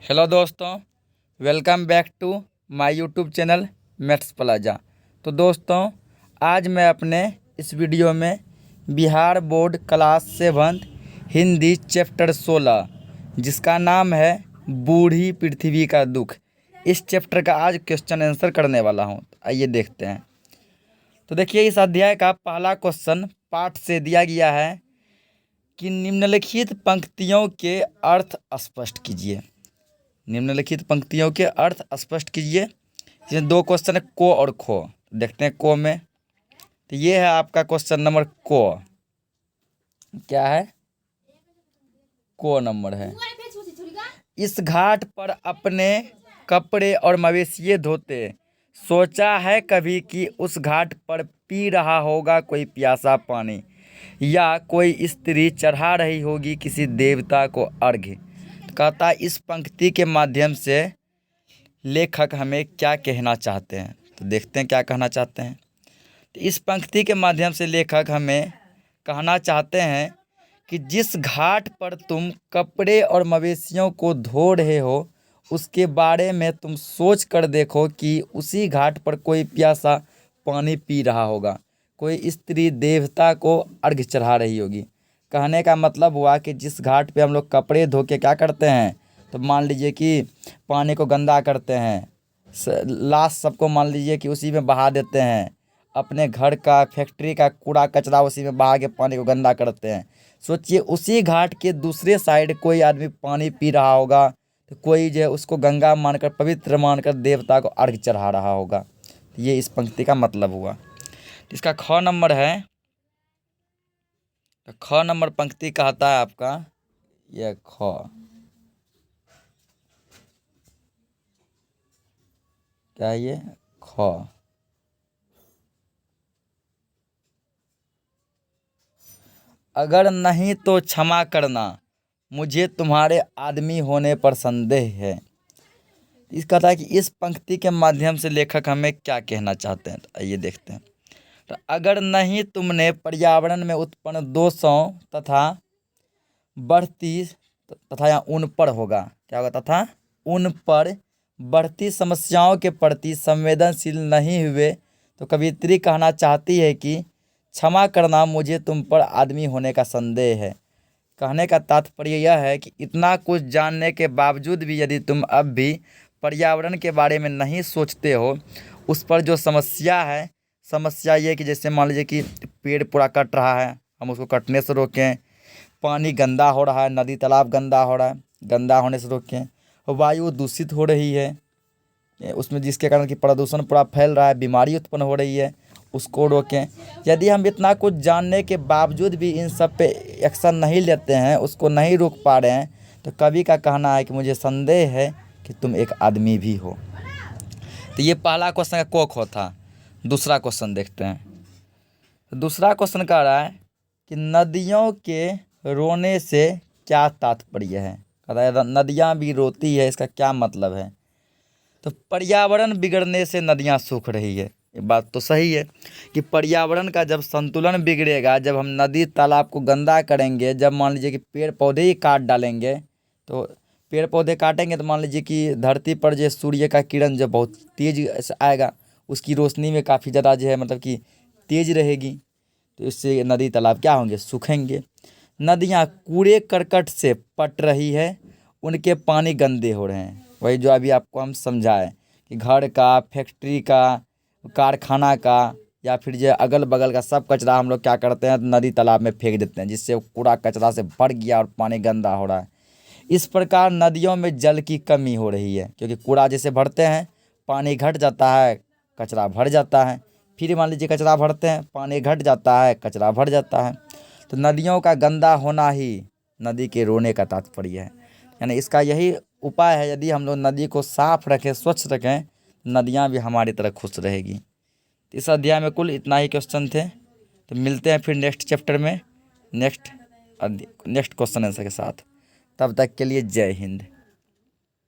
Hello दोस्तों, welcome back to my YouTube channel maths plaza. तो दोस्तों, आज मैं अपने इस वीडियो में Bihar board class 7 Hindi chapter 16 जिसका नाम है बूढ़ी पृथ्वी का दुख, इस चैप्टर का आज क्वेश्चन आंसर करने वाला हूँ। आइए देखते हैं। तो देखिए, इस अध्याय का पहला क्वेश्चन पाठ से दिया गया है कि निम्नलिखित पंक्तियों के अर्थ स्पष्ट कीजिए। निम्नलिखित पंक्तियों के अर्थ स्पष्ट कीजिए। इसमें दो क्वेश्चन है, को और खो। देखते हैं को में। तो ये है आपका क्वेश्चन नंबर को। क्या है? को नंबर है। इस घाट पर अपने कपड़े और मवेशी धोते, सोचा है कभी कि उस घाट पर पी रहा होगा कोई प्यासा पानी, या कोई स्त्री चढ़ा रही होगी किसी देवता को अर्घ्य। कहता इस पंक्ति के माध्यम से लेखक हमें क्या कहना चाहते हैं। तो देखते हैं क्या कहना चाहते हैं। तो इस पंक्ति के माध्यम से लेखक हमें कहना चाहते हैं कि जिस घाट पर तुम कपड़े और मवेशियों को धो रहे हो, उसके बारे में तुम सोच कर देखो कि उसी घाट पर कोई प्यासा पानी पी रहा होगा, कोई स्त्री देवता को अर्घ्य चढ़ा रही होगी। कहने का मतलब हुआ कि जिस घाट पे हम लोग कपड़े धो के क्या करते हैं, तो मान लीजिए कि पानी को गंदा करते हैं, लाश सबको मान लीजिए कि उसी में बहा देते हैं, अपने घर का फैक्ट्री का कूड़ा कचरा उसी में बहा के पानी को गंदा करते हैं। सोचिए, उसी घाट के दूसरे साइड कोई आदमी पानी पी रहा होगा, तो कोई जो है उसको गंगा मानकर, पवित्र मानकर देवता को अर्घ्य चढ़ा रहा होगा। ये इस पंक्ति का मतलब हुआ। इसका ख नंबर है। तो ख नंबर पंक्ति कहता है आपका यह ख। क्या है ये? ख। अगर नहीं तो क्षमा करना, मुझे तुम्हारे आदमी होने पर संदेह है। इस कहता है कि इस पंक्ति के माध्यम से लेखक हमें क्या कहना चाहते हैं। तो आइए देखते हैं। तो अगर नहीं तुमने पर्यावरण में उत्पन्न दोषों तथा बढ़ती तथा या उन पर होगा, क्या होगा, तथा उन पर बढ़ती समस्याओं के प्रति संवेदनशील नहीं हुए, तो कवियत्री कहना चाहती है कि क्षमा करना, मुझे तुम पर आदमी होने का संदेह है। कहने का तात्पर्य यह है कि इतना कुछ जानने के बावजूद भी यदि तुम अब भी पर्यावरण के बारे में नहीं सोचते हो, उस पर जो समस्या है, समस्या ये कि जैसे मान लीजिए कि पेड़ पूरा कट रहा है, हम उसको कटने से रोकें। पानी गंदा हो रहा है, नदी तालाब गंदा हो रहा है, गंदा होने से रोकें। वायु दूषित हो रही है, उसमें जिसके कारण कि प्रदूषण पूरा फैल रहा है, बीमारी उत्पन्न हो रही है, उसको रोकें। यदि हम इतना कुछ जानने के बावजूद भी इन सब पे एक्शन नहीं लेते हैं, उसको नहीं रोक पा रहे हैं, तो कवि का कहना है कि मुझे संदेह है कि तुम एक आदमी भी हो। तो ये पहला क्वेश्चन का कोख था। दूसरा क्वेश्चन देखते हैं। दूसरा क्वेश्चन कह रहा है कि नदियों के रोने से क्या तात्पर्य है। कह रहा है नदियाँ भी रोती है, इसका क्या मतलब है। तो पर्यावरण बिगड़ने से नदियाँ सूख रही है, ये बात तो सही है कि पर्यावरण का जब संतुलन बिगड़ेगा, जब हम नदी तालाब को गंदा करेंगे, जब मान लीजिए कि पेड़ पौधे ही काट डालेंगे, तो पेड़ पौधे काटेंगे तो मान लीजिए कि धरती पर जो सूर्य का किरण जो बहुत तेज आएगा, उसकी रोशनी में काफ़ी ज़्यादा जो है मतलब कि तेज रहेगी, तो इससे नदी तालाब क्या होंगे, सूखेंगे। नदियाँ कूड़े करकट से पट रही है, उनके पानी गंदे हो रहे हैं। वही जो अभी आपको हम समझाएं कि घर का, फैक्ट्री का, कारखाना का, या फिर जो अगल बगल का सब कचरा हम लोग क्या करते हैं, नदी तालाब में फेंक देते हैं, जिससे कूड़ा कचरा से भर गया और पानी गंदा हो रहा है। इस प्रकार नदियों में जल की कमी हो रही है, क्योंकि कूड़ा जैसे भरते हैं, पानी घट जाता है, कचरा भर जाता है। फिर मान लीजिए कचरा भरते हैं, पानी घट जाता है, कचरा भर जाता है। तो नदियों का गंदा होना ही नदी के रोने का तात्पर्य है। यानी इसका यही उपाय है, यदि हम लोग नदी को साफ रखें, स्वच्छ रखें, नदियाँ भी हमारी तरह खुश रहेगी। इस अध्याय में कुल इतना ही क्वेश्चन थे। तो मिलते हैं फिर नेक्स्ट चैप्टर में नेक्स्ट क्वेश्चन आंसर के साथ। तब तक के लिए जय हिंद।